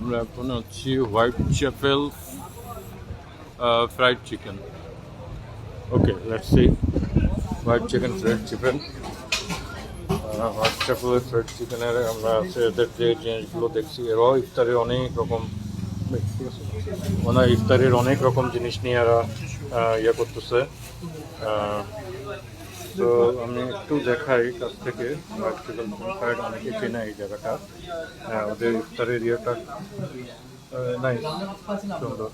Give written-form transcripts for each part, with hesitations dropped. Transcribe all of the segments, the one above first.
আমরা এখন আছি White Chapel fried chicken. Okay, let's see White chicken fried chicken. White চ্যাপেলের ফ্রাইড চিকেনের আমরা আছে এদের যে জিনিসগুলো দেখছি, এরাও ইফতারের অনেক রকম ইফতারের অনেক রকম জিনিস নিয়ে এরা ইয়ে করতেছে। তো আমি একটু দেখাই কাছ থেকে হোয়াইট চিকেন ফ্রাইড, অনেকে চেনে এই জায়গাটা। ওদের ইফতারের ইয়েটা নাইস, সুন্দর।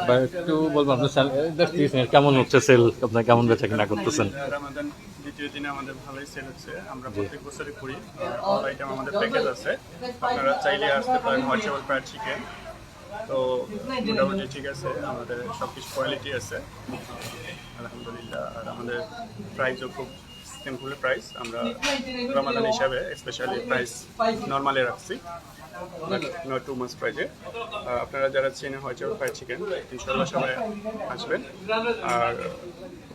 বা একটু বলবো আপনার কেমন হচ্ছে সেল, আপনার কেমন বেচা কিনা করতেছেন? রামাদান দ্বিতীয় দিনে আমাদের ভালোই সেল হচ্ছে। আমরা প্রত্যেক বছরই করি, অল আইটেম আমাদের প্যাকেজ আছে, আপনারা চাইলে আসতে পারেন। হোয়াইটচ্যাপেল ফ্রাইড চিকেন তো মোটামুটি ঠিক আছে, আমাদের সব কিছু কোয়ালিটি আছে আলহামদুলিল্লাহ। আর আমাদের প্রাইসও খুব সিম্পল প্রাইস, আমরা রামাদান হিসাবে স্পেশালি প্রাইস নর্মালে রাখছি, নট টু মাচ প্রাইজে। আপনারা যারা চেনে হোয়াইটচ্যাপেল ফ্রাইড চিকেন, ইনশাল্লাহ সবাই আসবেন আর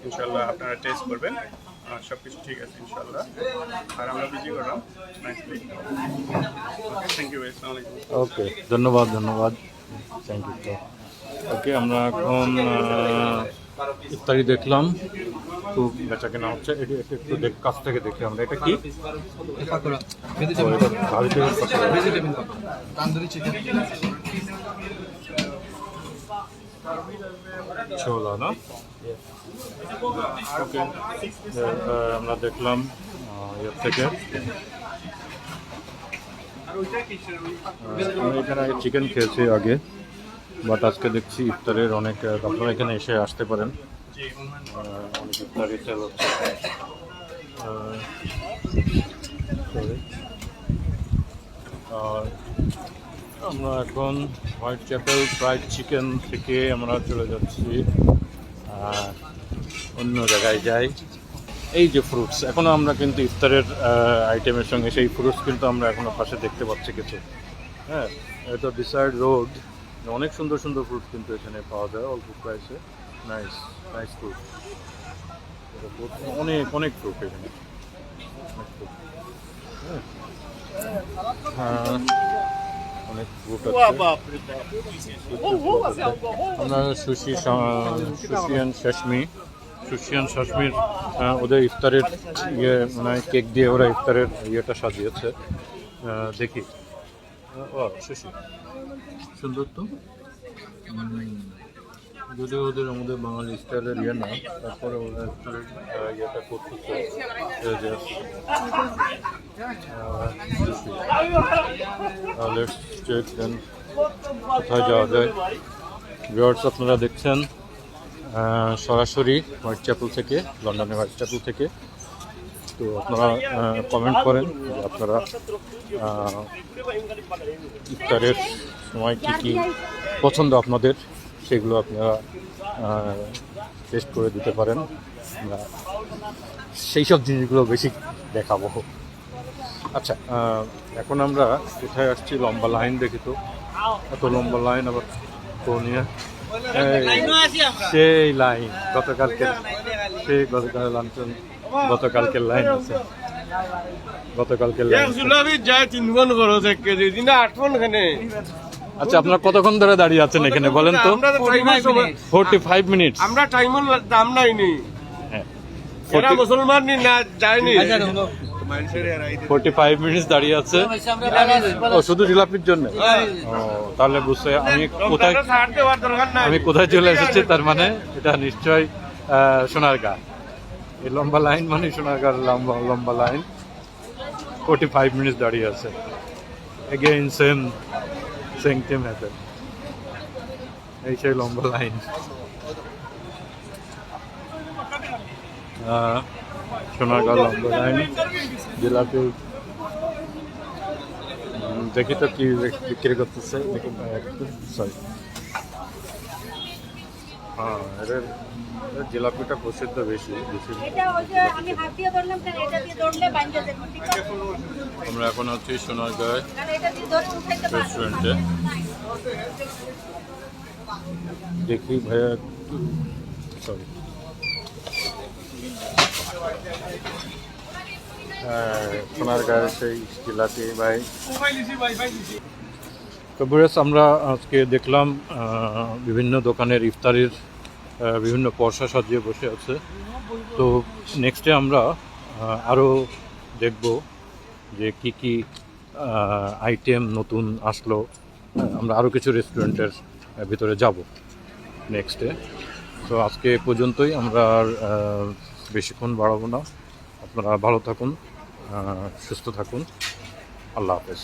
ইনশাল্লাহ আপনারা টেস্ট করবেন, সব কিছু ঠিক আছে ইনশাল্লাহ। আর আমরা বিজি করলাম নাইসলি। থ্যাংক ইউ, আসসালামু আলাইকুম। ওকে, ধন্যবাদ ধন্যবাদ, থ্যাংক ইউ। ওকে, আমরা এখন ইফতারি দেখলাম, খুব বেচা কেনা হচ্ছে। এটি একটু কাছ থেকে দেখি আমরা, এটা কি ছোলা না? ওকে, আমরা দেখলাম এর থেকে। আমি এখানে চিকেন খেয়েছি আগে, বাট আজকে দেখছি ইফতারের অনেক, আপনারা এখানে এসে আসতে পারেন, অনেক ইফতারি সেল হচ্ছে। আর আমরা এখন হোয়াইট চ্যাপেল ফ্রাইড চিকেন থেকে আমরা চলে যাচ্ছি অন্য জায়গায় যাই। এই যে ফ্রুটস, এখনও আমরা কিন্তু ইফতারের আইটেমের সঙ্গে সেই ফ্রুটস কিন্তু আমরা এখনও পাশে দেখতে পাচ্ছি কিছু। হ্যাঁ, এটা ডিসাইড রোড, অনেক সুন্দর সুন্দর ফ্রুট কিন্তু এখানে পাওয়া যায় অল্প প্রাইসে। নাইস নাইস ফ্রুট, অনেক অনেক ফ্রুট এখানে, হ্যাঁ অনেক ফ্রুট আছে। আমরা সুশি অ্যান্ড শাশমির ওদের ইফতারের ইয়ে মানে কেক দিয়ে ওরা ইফতারের ইয়েটা সাজিয়েছে, দেখি। ও সুশি সুন্দর তো, যদিও ওদের আমাদের বাঙালি স্টাইলের ইয়ে না, তারপরে ওরা ইফতারের ইয়েটা করতেছে। কোথায় যাওয়া যায়? ভিউয়ার্স, আপনারা দেখছেন সরাসরি হোয়াইট চ্যাপেল থেকে, লন্ডনের হোয়াইট চ্যাপেল থেকে। তো আপনারা কমেন্ট করেন যে আপনারা ইফতারের সময় কী কী পছন্দ আপনাদের, সেগুলো আপনারা টেস্ট করে দিতে পারেন। আমরা সেই সব জিনিসগুলো বেশি দেখাবো। আচ্ছা, এখন আমরা কোথায় আসছি? লম্বা লাইন দেখি তো, এত লম্বা লাইন আবার তো নিয়ে, সেই লাইন গতকালকের লাইন আছে, গতকালকের লাইন। আচ্ছা, আপনারা কতক্ষণ ধরে দাঁড়িয়ে আছেন এখানে বলেন তো? 45 মিনিট। আমরা টাইমও দাম নাইনি, এরা মুসলমান না যায়নি। 45 মিনিট দাঁড়িয়ে আছে, ও শুধু জিলাপির জন্য। তাহলে বুঝতে আমি কোথায় চলে এসেছি, তার মানে এটা নিশ্চয় সোনারগাঁ। এই লম্বা লাইন মানে সোনারগাঁর লম্বা লাইন। 45 মিনিট দাঁড়িয়ে আছে, এগেইন সেম মেথড। এই সেই লম্বা লাইন। সোনারগাঁ লম্বা লাইন, জিলাপি দেখি তো কি বিক্রি করতেছে। সরি, হ্যাঁ, এদের জিলাপিটা প্রসিদ্ধ বেশি। আমরা এখন আছি সোনারগাঁ রেস্টুরেন্টে। দেখি ভাইয়া, সরি, সোনারগাঁয়ের সেই জিলাপি ভাই তো বুয়েস আমরা আজকে দেখলাম বিভিন্ন দোকানের ইফতারির বিভিন্ন পর্সা সাজিয়ে বসে আছে। তো নেক্সটে আমরা আরও দেখব যে কি কি আইটেম নতুন আসলো। আমরা আরও কিছু রেস্টুরেন্টের ভিতরে যাব নেক্সটে। তো আজকে এ পর্যন্তই, আমরা আর বেশিক্ষণ বাড়াবো না। আপনারা ভালো থাকুন, সুস্থ থাকুন। আল্লাহ হাফেজ।